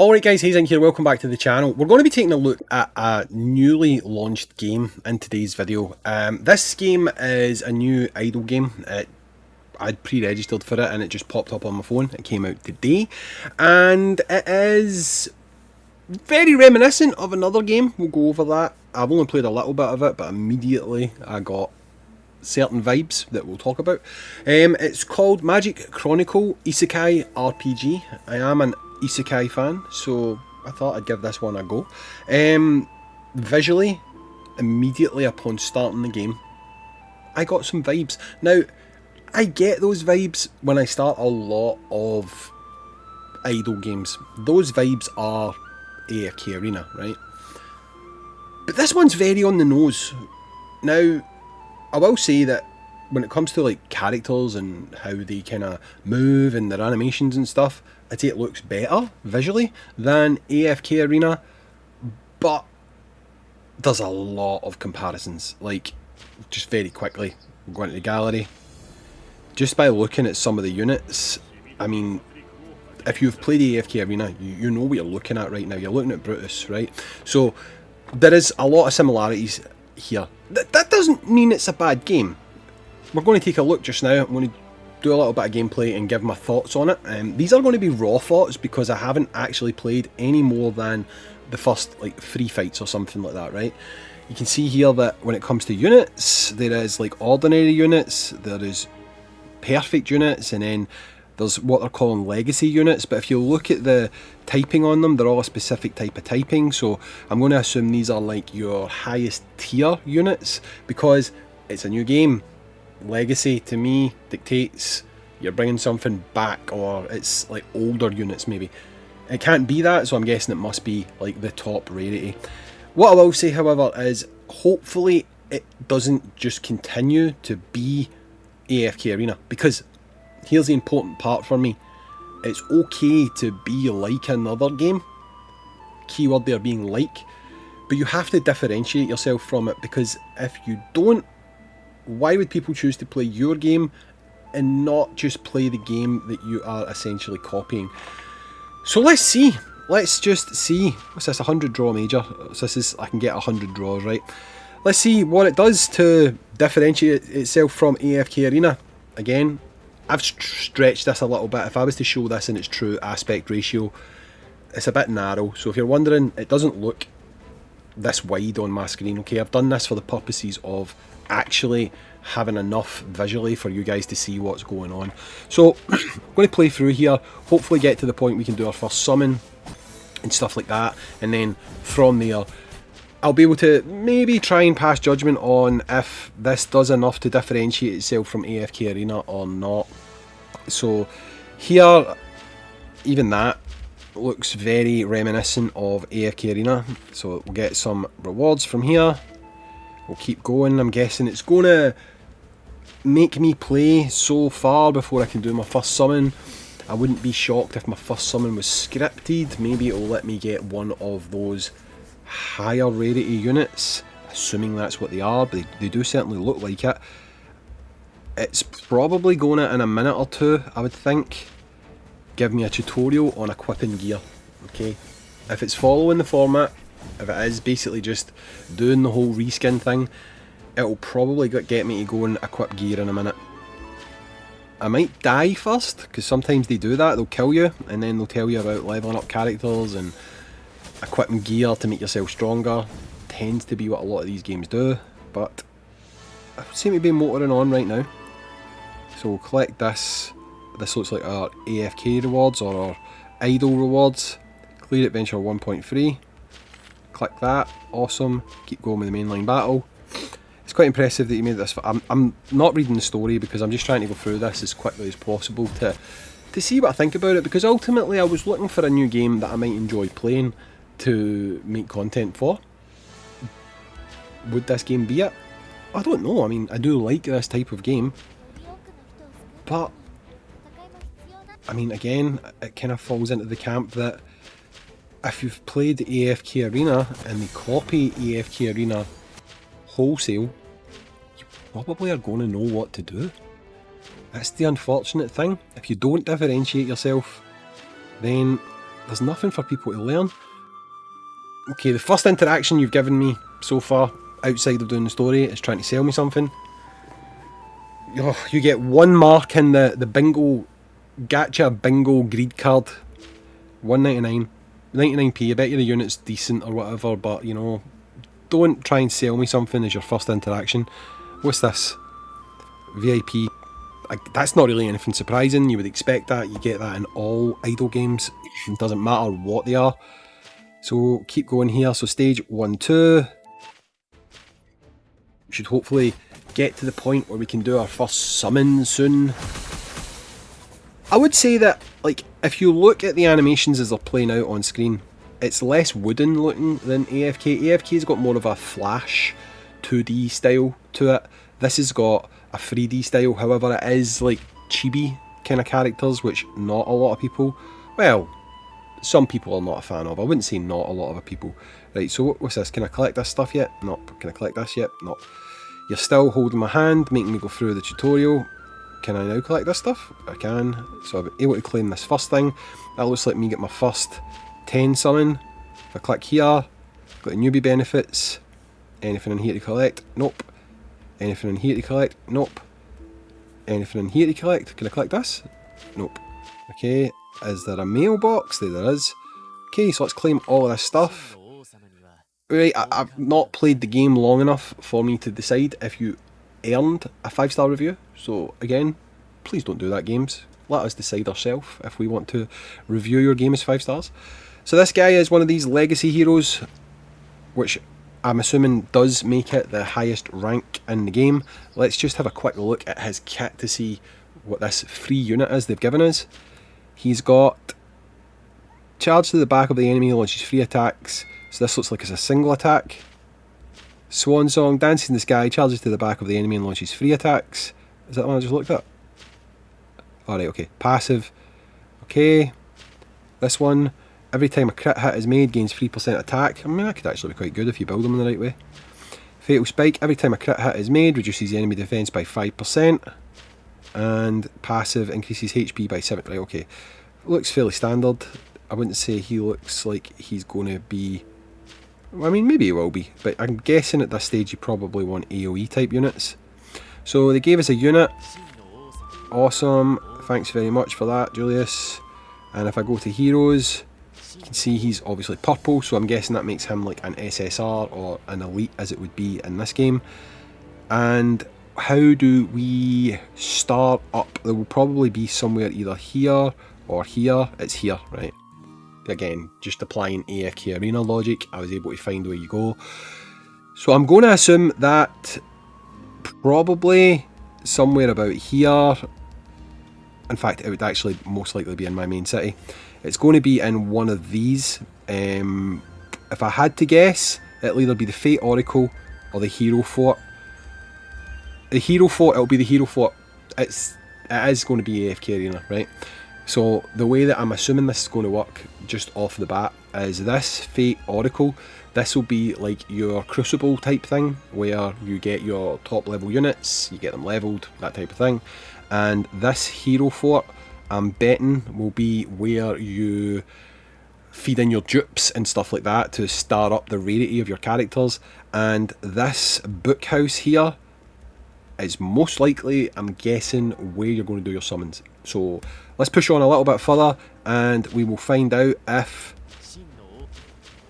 Alright guys, Hazing here, welcome back to the channel. We're going to be taking a look at a newly launched game in today's video. This game is a new idle game. I'd pre-registered for it and it just popped up on my phone. It came out today. And it is very reminiscent of another game. We'll go over that. I've only played a little bit of it, but immediately I got certain vibes that we'll talk about. It's called Magic Chronicle Isekai RPG. I am an isekai fan, so I thought I'd give this one a go. Visually, immediately upon starting the game, I got some vibes. Now, I get those vibes when I start a lot of idle games. Those vibes are AFK Arena, right? But this one's very on the nose. Now, I will say that when it comes to like characters and how they kind of move and their animations and stuff, I'd say it looks better visually than AFK Arena, but there's a lot of comparisons. Like, just very quickly, we'll go into the gallery. Just by looking at some of the units, I mean, if you've played AFK Arena, you know what you're looking at right now. You're looking at Brutus, right? So there is a lot of similarities here. That doesn't mean it's a bad game. We're going to take a look just now. I'm going to do a little bit of gameplay and give my thoughts on it. These are going to be raw thoughts because I haven't actually played any more than the first like 3 fights or something like that, right? You can see here that when it comes to units, there is like ordinary units, there is perfect units, and then there's what they're calling legacy units. But if you look at the typing on them, they're all a specific type of typing. So I'm going to assume these are like your highest tier units because it's a new game. Legacy to me dictates you're bringing something back, or it's like older units maybe. It can't be that, so I'm guessing it must be like the top rarity. What I will say, however, is hopefully it doesn't just continue to be AFK Arena, because here's the important part for me. It's okay to be like another game. Keyword there being like. But you have to differentiate yourself from it, because if you don't, why would people choose to play your game and not just play the game that you are essentially copying? So let's see. Let's just see. What's this? 100 draw major. So this is, I can get 100 draws, right? Let's see what it does to differentiate itself from AFK Arena. Again, I've stretched this a little bit. If I was to show this in its true aspect ratio, it's a bit narrow. So if you're wondering, it doesn't look this wide on my screen. Okay, I've done this for the purposes of actually having enough visually for you guys to see what's going on. So I'm going to play through here, hopefully get to the point we can do our first summon and stuff like that, and then from there I'll be able to maybe try and pass judgment on if this does enough to differentiate itself from AFK Arena or not. So here, even that looks very reminiscent of AFK Arena. So we'll get some rewards from here. We'll keep going. I'm guessing it's going to make me play so far before I can do my first summon. I wouldn't be shocked if my first summon was scripted. Maybe it'll let me get one of those higher rarity units, assuming that's what they are, but they do certainly look like it. It's probably going to, in a minute or two, I would think, give me a tutorial on equipping gear. Okay, if it's following the format, if it is basically just doing the whole reskin thing, it'll probably get me to go and equip gear in a minute. I might die first, because sometimes they do that. They'll kill you and then they'll tell you about leveling up characters and equipping gear to make yourself stronger. Tends to be what a lot of these games do, but I seem to be motoring on right now. So we'll collect this. This looks like our AFK rewards or our idle rewards. Clear adventure 1.3. Click that. Awesome. Keep going with the mainline battle. It's quite impressive that you made this. I'm not reading the story because I'm just trying to go through this as quickly as possible to see what I think about it, because ultimately I was looking for a new game that I might enjoy playing to make content for. Would this game be it? I don't know. I mean, I do like this type of game, but I mean, again, it kind of falls into the camp that if you've played AFK Arena and they copy AFK Arena wholesale, you probably are going to know what to do. That's the unfortunate thing. If you don't differentiate yourself, then There's nothing for people to learn. Okay, the first interaction you've given me so far, outside of doing the story, is trying to sell me something. Oh, you get 1 mark in the bingo, gacha bingo greed card. 1.99. 99p, I bet you the unit's decent or whatever, but you know, don't try and sell me something as your first interaction. What's this? VIP. That's not really anything surprising, you would expect that, you get that in all idle games, it doesn't matter what they are. So keep going here, so stage 1, 2. We should hopefully get to the point where we can do our first summon soon. I would say that, like, if you look at the animations as they're playing out on screen, it's less wooden looking than AFK. AFK's got more of a Flash 2D style to it. This has got a 3D style, however it is like chibi kind of characters, which not a lot of people, well, some people are not a fan of. I wouldn't say not a lot of people. Right, so what's this? Can I collect this stuff yet? Nope. Can I collect this yet? Nope. You're still holding my hand, making me go through the tutorial. Can I now collect this stuff? I can. So I'm able to claim this first thing. That looks like me get my first 10 summon. If I click here, got the newbie benefits. Anything in here to collect? Nope. Anything in here to collect? Nope. Anything in here to collect? Can I collect this? Nope. Okay, is there a mailbox? There is. Okay, so let's claim all of this stuff. Right, I've not played the game long enough for me to decide if you earned a 5-star review. So again, please don't do that, games. Let us decide ourselves if we want to review your game as 5 stars. So this guy is one of these legacy heroes, which I'm assuming does make it the highest rank in the game. Let's just have a quick look at his kit to see what this free unit is they've given us. He's got charge to the back of the enemy, launches 3 attacks. So this looks like it's a single attack. Swan Song, dances in the sky, charges to the back of the enemy and launches 3 attacks. Is that the one I just looked at? Alright, okay. Passive. Okay. This one, every time a crit hit is made, gains 3% attack. I mean, that could actually be quite good if you build them in the right way. Fatal Spike, every time a crit hit is made, reduces the enemy defense by 5%. And passive, increases HP by 7. Right, okay. Looks fairly standard. I wouldn't say he looks like he's going to be... I mean, maybe he will be, but I'm guessing at this stage you probably want AoE type units. So they gave us a unit. Awesome. Thanks very much for that, Julius. And if I go to heroes, you can see he's obviously purple, so I'm guessing that makes him like an SSR or an elite as it would be in this game. And how do we start up? There will probably be somewhere either here or here. It's here, right? Again, just applying AFK Arena logic, I was able to find where you go. So I'm going to assume that probably somewhere about here. In fact, it would actually most likely be in my main city. It's going to be in one of these. If I had to guess, it'll either be the Fate Oracle or the Hero Fort. The Hero Fort, it'll be the Hero Fort. It is going to be AFK Arena, right? So the way that I'm assuming this is going to work just off the bat is this Fate Oracle. This will be like your Crucible type thing, where you get your top level units, you get them leveled, that type of thing. And this Hero Fort, I'm betting, will be where you feed in your dupes and stuff like that to start up the rarity of your characters. And this book house here is most likely, I'm guessing, where you're going to do your summons. So let's push on a little bit further and we will find out if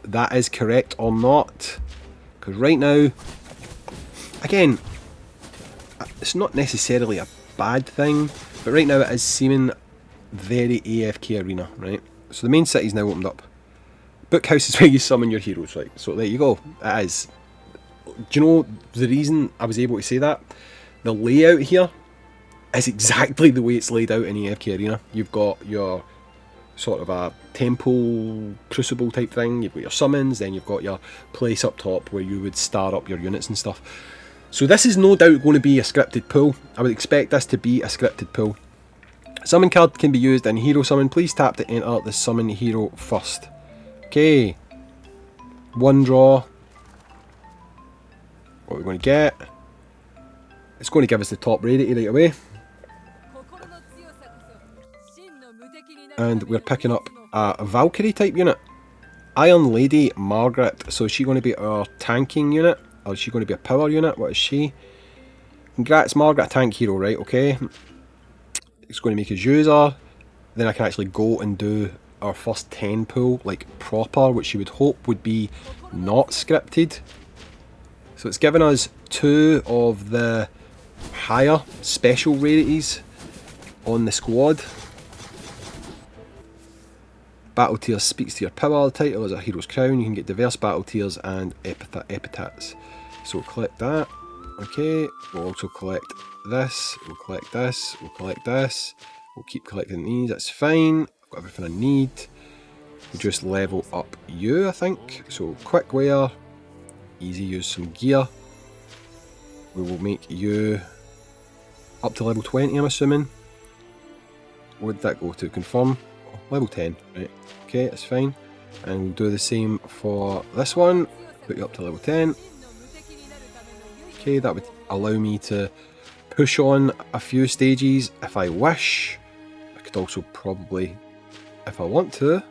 that is correct or not. Because right now, again, it's not necessarily a bad thing, but right now it is seeming very AFK Arena, right? So the main city's now opened up. Book house is where you summon your heroes, right? So there you go. It is. Do you know the reason I was able to say that? The layout here is exactly the way it's laid out in AFK Arena. You've got your sort of a temple crucible type thing, you've got your summons, then you've got your place up top where you would start up your units and stuff. So this is no doubt going to be a scripted pull. I would expect this to be a scripted pull. Summon card can be used in hero summon. Please tap to enter the summon hero first. Okay. One draw. What we're going to get. It's going to give us the top rarity right away. And we're picking up a Valkyrie type unit. Iron Lady Margaret. So is she going to be our tanking unit? Or is she going to be a power unit? What is she? Congrats, Margaret, a tank hero, right? Okay. It's going to make us use her. Then I can actually go and do our first 10 pull, like proper, which you would hope would be not scripted. So it's given us 2 of the higher special rarities on the squad. Battle tiers speaks to your power. The title is a hero's crown. You can get diverse battle tiers and epithets. So we'll collect that. Okay, we'll also collect this. We'll collect this. We'll collect this. We'll keep collecting these. That's fine. I've got everything I need. We'll just level up you, I think. So quick wear. Easy use some gear. We will make you up to level 20, I'm assuming. What would that go to? Confirm. Oh, level 10. Right. Okay, that's fine. And we'll do the same for this one. Put you up to level 10. Okay, that would allow me to push on a few stages if I wish. I could also probably, if I want to,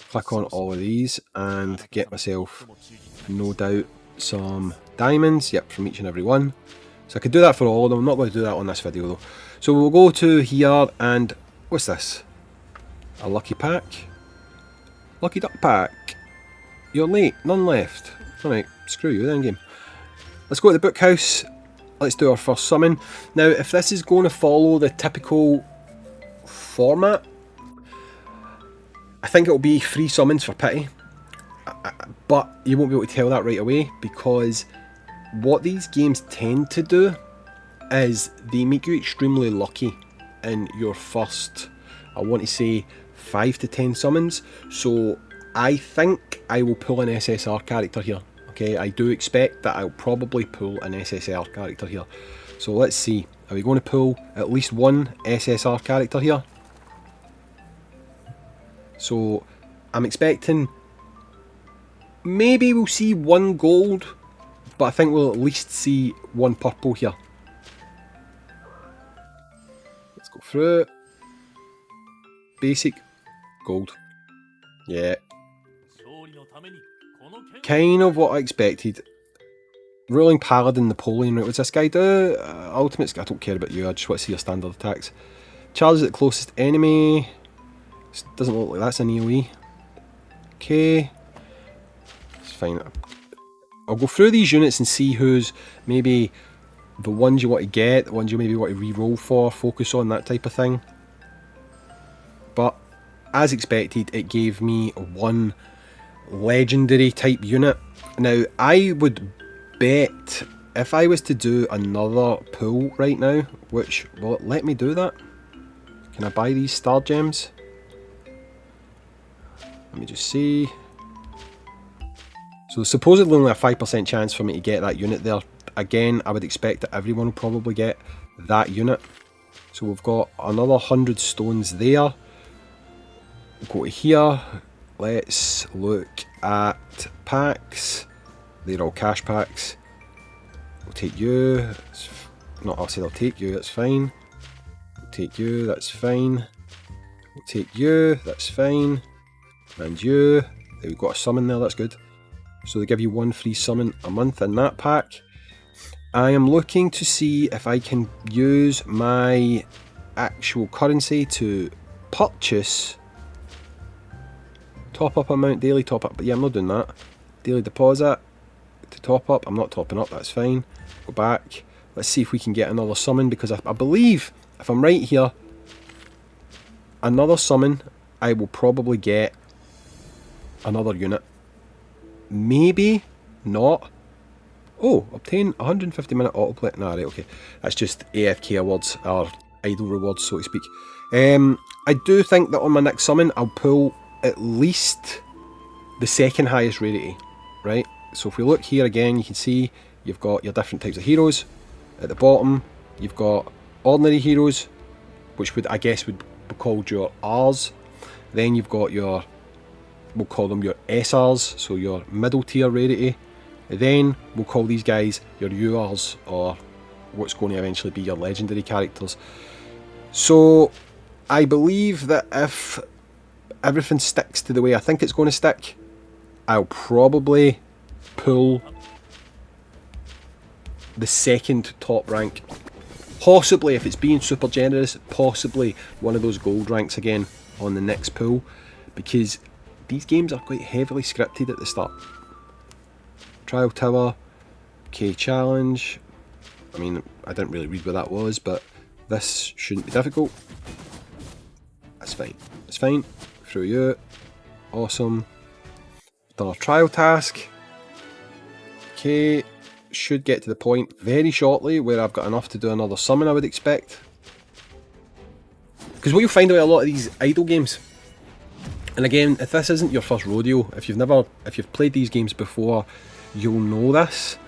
click on all of these and get myself, no doubt, some diamonds. Yep, from each and every one. So I could do that for all of them. I'm not going to do that on this video though. So we'll go to here and, what's this? A lucky pack? Lucky duck pack. You're late, none left. Alright, screw you then, game. Let's go to the book house. Let's do our first summon. Now, if this is going to follow the typical format, I think it'll be 3 summons for pity. But you won't be able to tell that right away, because what these games tend to do is they make you extremely lucky in your first, I want to say, 5 to 10 summons. So I think I will pull an SSR character here. Okay, I do expect that I'll probably pull an SSR character here. So let's see, are we going to pull at least one SSR character here? So I'm expecting maybe we'll see 1 gold, but I think we'll at least see 1 purple here. Let's go through it. Basic gold. Yeah. Kind of what I expected. Ruling Paladin Napoleon, right? What's this guy do? Ultimate, I don't care about you, I just want to see your standard attacks. Charges at the closest enemy. Doesn't look like that's an AoE. Okay. It's fine. I'll go through these units and see who's maybe the ones you want to get, the ones you maybe want to re-roll for, focus on, that type of thing. But as expected, it gave me 1 legendary type unit. Now, I would bet if I was to do another pull right now, which, will it let me do that? Can I buy these star gems? Let me just see. So supposedly only a 5% chance for me to get that unit there. Again, I would expect that everyone will probably get that unit. So we've got another 100 stones there. We'll go to here. Let's look at packs. They're all cash packs. We'll take you. Not, I said I'll take you, that's fine. We'll take you, that's fine. We'll take you, that's fine. And you. There, we've got a summon there, that's good. So they give you 1 free summon a month in that pack. I am looking to see if I can use my actual currency to purchase top up amount, daily top up, but yeah, I'm not doing that. Daily deposit to top up, I'm not topping up, that's fine. Go back, let's see if we can get another summon, because I believe, if I'm right here, another summon, I will probably get another unit. Maybe not. Oh, obtain 150 minute autoplay. Nah, right, okay. That's just AFK awards, or idle rewards, so to speak. I do think that on my next summon, I'll pull at least the 2nd highest rarity, right? So if we look here again, you can see you've got your different types of heroes. At the bottom, you've got ordinary heroes, which would, I guess, would be called your Rs. Then you've got your, we'll call them your SRs, so your middle tier rarity. Then we'll call these guys your URs, or what's going to eventually be your legendary characters. So I believe that if everything sticks to the way I think it's going to stick, I'll probably pull the second top rank. Possibly, if it's being super generous, possibly one of those gold ranks again on the next pull, because these games are quite heavily scripted at the start. Trial Tower, okay, challenge. I mean, I didn't really read what that was, but this shouldn't be difficult. That's fine. It's fine. Through you. Awesome. Done our trial task. Okay, should get to the point very shortly where I've got enough to do another summon, I would expect. Because what you'll find out a lot of these idle games, and again, if this isn't your first rodeo, if you've played these games before, you'll know this.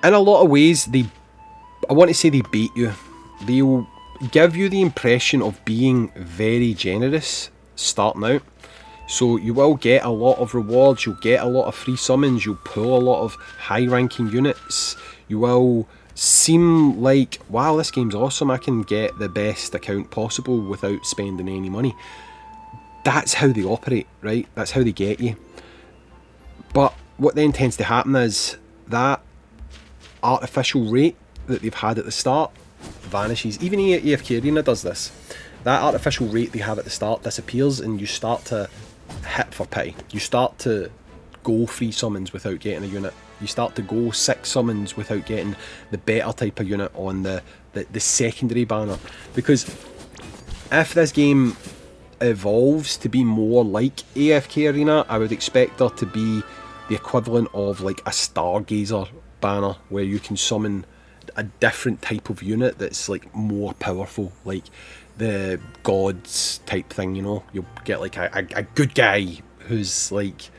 In a lot of ways, I want to say they bait you. They'll give you the impression of being very generous starting out. So you will get a lot of rewards, you'll get a lot of free summons, you'll pull a lot of high ranking units, you will seem like, wow, this game's awesome, I can get the best account possible without spending any money. That's how they operate, right? That's how they get you. But what then tends to happen is that artificial rate that they've had at the start vanishes. Even AFK Arena does this. That artificial rate they have at the start disappears, and you start to hit for pity. You start to go 3 summons without getting a unit. You start to go 6 summons without getting the better type of unit on the secondary banner. Because if this game evolves to be more like AFK Arena, I would expect there to be the equivalent of like a Stargazer banner where you can summon a different type of unit that's like more powerful, like the gods type thing, you know. You'll get like a good guy who's like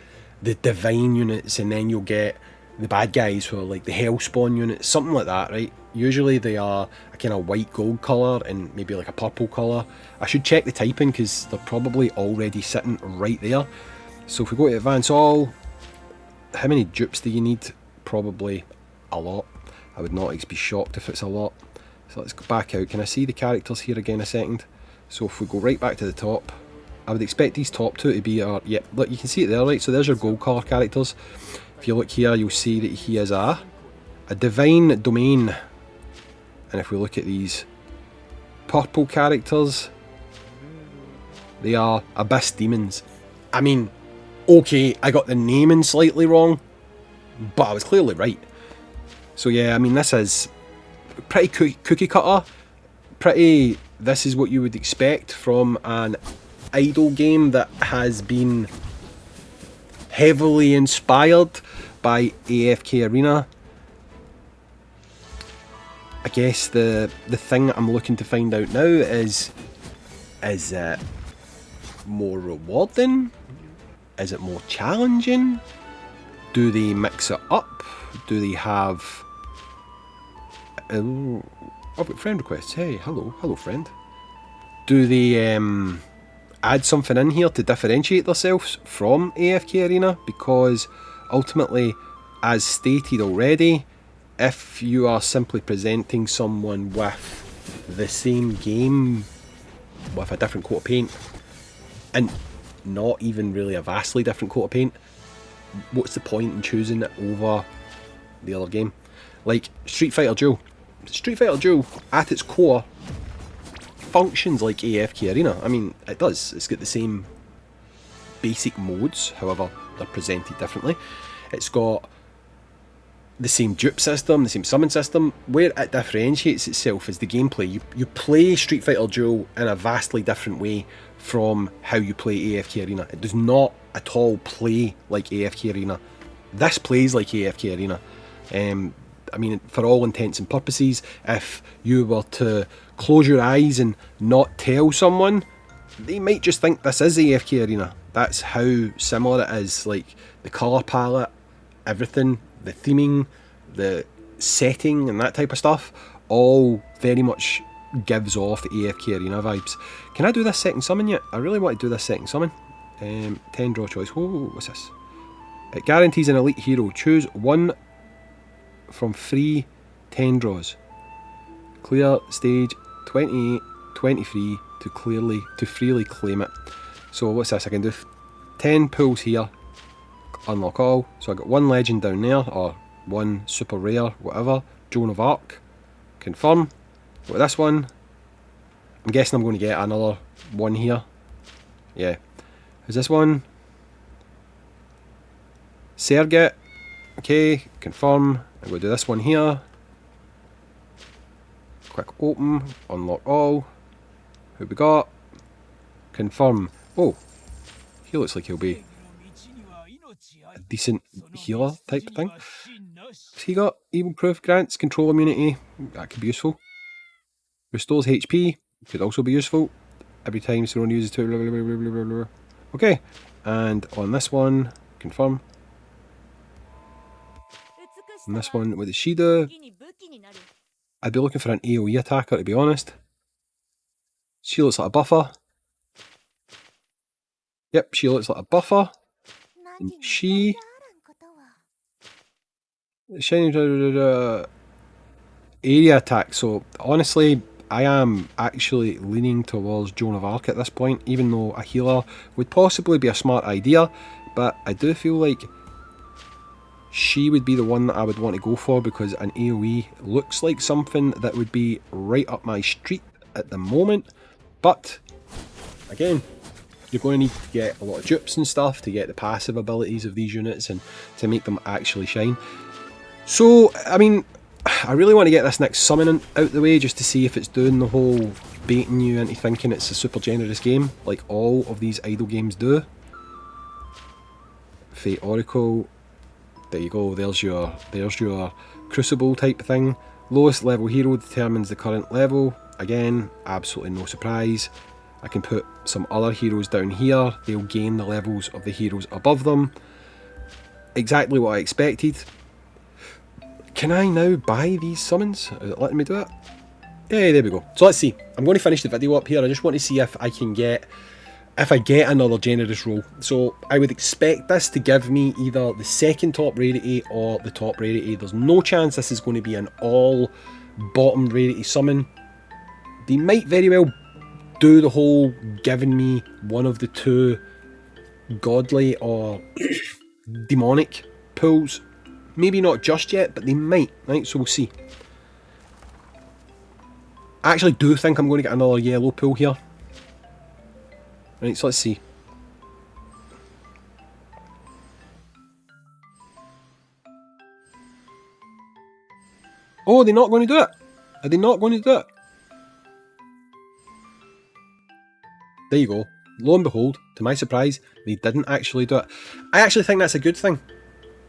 the divine units, and then you'll get the bad guys who are like the hellspawn units, something like that, right? Usually they are a kind of white gold colour and maybe like a purple colour. I should check the typing because they're probably already sitting right there. So if we go to advance all, how many dupes do you need? Probably a lot. I would not be shocked if it's a lot. So let's go back out. Can I see the characters here again a second? So if we go right back to the top, I would expect these top two to be our, yeah, look, you can see it there, right? So there's your gold colour characters. If you look here, you'll see that he is a divine domain. And if we look at these purple characters, they are abyss demons. I mean, okay, I got the naming slightly wrong, but I was clearly right. So yeah, I mean, this is pretty cookie cutter. Pretty, this is what you would expect from an idle game that has been heavily inspired by AFK Arena. I guess the thing I'm looking to find out now is it more rewarding? Is it more challenging? Do they mix it up? Do they have... Oh, I've got friend requests. Hey, hello friend. Do they add something in here to differentiate themselves from AFK Arena? Because ultimately, as stated already, if you are simply presenting someone with the same game with a different coat of paint, and not even really a vastly different coat of paint, what's the point in choosing it over the other game? Like Street Fighter Duel. Street Fighter Duel, at its core, functions like AFK Arena. I mean, it does. It's got the same basic modes, however, they're presented differently. It's got the same dupe system, the same summon system. Where it differentiates itself is the gameplay. You play Street Fighter Duel in a vastly different way from how you play AFK Arena. It does not at all play like AFK Arena. This plays like AFK Arena. I mean, for all intents and purposes, if you were to close your eyes and not tell someone, they might just think this is AFK Arena. That's how similar it is. Like the colour palette, everything, the theming, the setting and that type of stuff, all very much gives off AFK Arena vibes. Can I do this second summon yet? I really want to do this second summon. 10 draw choice. Whoa, what's this? It guarantees an elite hero. Choose one from 3 10 draws. Clear stage 28, 23 to freely claim it. So what's this? I can do 10 pulls here, unlock all. So I got one legend down there, or one super rare, whatever. Joan of Arc. Confirm. Got this one. I'm guessing I'm going to get another one here. Yeah. Is this one? Serget. Okay, confirm. I'm going to do this one here. Quick open, unlock all. Who we got? Confirm. Oh, he looks like he'll be a decent healer type thing. Has he got evil proof grants, control immunity? That could be useful. Restores HP, could also be useful. Every time someone uses two. Blah, blah, blah, blah, blah, blah. Okay, and on this one, confirm. And this one, what does she do? I'd be looking for an AoE attacker, to be honest. She looks like a buffer. Yep, she looks like a buffer. And she... Shiny area attack. So, honestly, I am actually leaning towards Joan of Arc at this point, even though a healer would possibly be a smart idea. But I do feel like she would be the one that I would want to go for, because an AoE looks like something that would be right up my street at the moment. But, again, you're going to need to get a lot of dupes and stuff to get the passive abilities of these units and to make them actually shine. So, I mean, I really want to get this next summon out the way just to see if it's doing the whole baiting you into thinking it's a super generous game, like all of these idle games do. Fate Oracle, there you go, there's your Crucible type thing. Lowest level hero determines the current level. Again, absolutely no surprise. I can put some other heroes down here, they'll gain the levels of the heroes above them. Exactly what I expected. Can I now buy these summons? Is it letting me do it? Yeah, there we go. So let's see. I'm going to finish the video up here. I just want to see if I can get... if I get another generous roll. So I would expect this to give me either the second top rarity or the top rarity. There's no chance this is going to be an all bottom rarity summon. They might very well do the whole giving me one of the two godly or demonic pulls. Maybe not just yet, but they might, right? So we'll see. I actually do think I'm going to get another yellow pull here. Right, so let's see. Oh, they're not going to do it. Are they not going to do it? There you go. Lo and behold, to my surprise, they didn't actually do it. I actually think that's a good thing.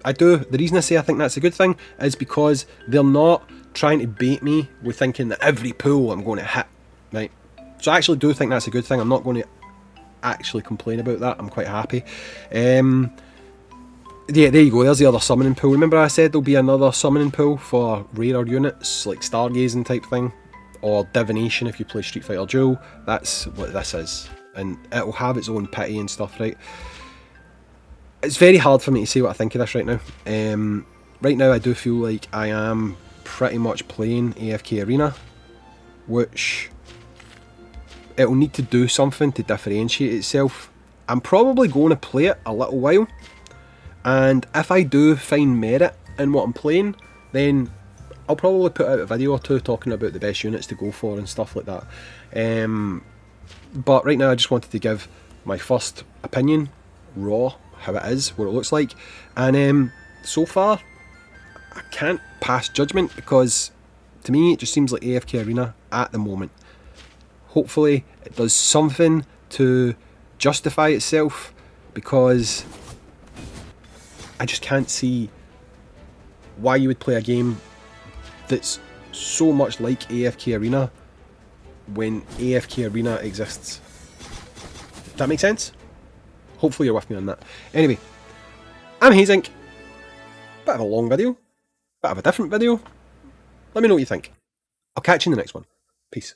I do. The reason I say I think that's a good thing is because they're not trying to bait me with thinking that every pull I'm going to hit. Right? So I actually do think that's a good thing. I'm not going to actually complain about that. I'm quite happy. Yeah, there you go. There's the other summoning pool. Remember I said there'll be another summoning pool for rarer units like stargazing type thing, or divination if you play Street Fighter Duel. That's what this is, and it'll have its own pity and stuff, right? It's very hard for me to say what I think of this right now. Right now I do feel like I am pretty much playing AFK Arena, which it'll need to do something to differentiate itself. I'm probably going to play it a little while, and if I do find merit in what I'm playing, then I'll probably put out a video or two talking about the best units to go for and stuff like that. But right now I just wanted to give my first opinion, raw, how it is, what it looks like, and so far I can't pass judgment, because to me it just seems like AFK Arena at the moment. Hopefully it does something to justify itself, because I just can't see why you would play a game that's so much like AFK Arena when AFK Arena exists. Does that make sense? Hopefully you're with me on that. Anyway, I'm Hazink. Bit of a long video, bit of a different video. Let me know what you think. I'll catch you in the next one. Peace.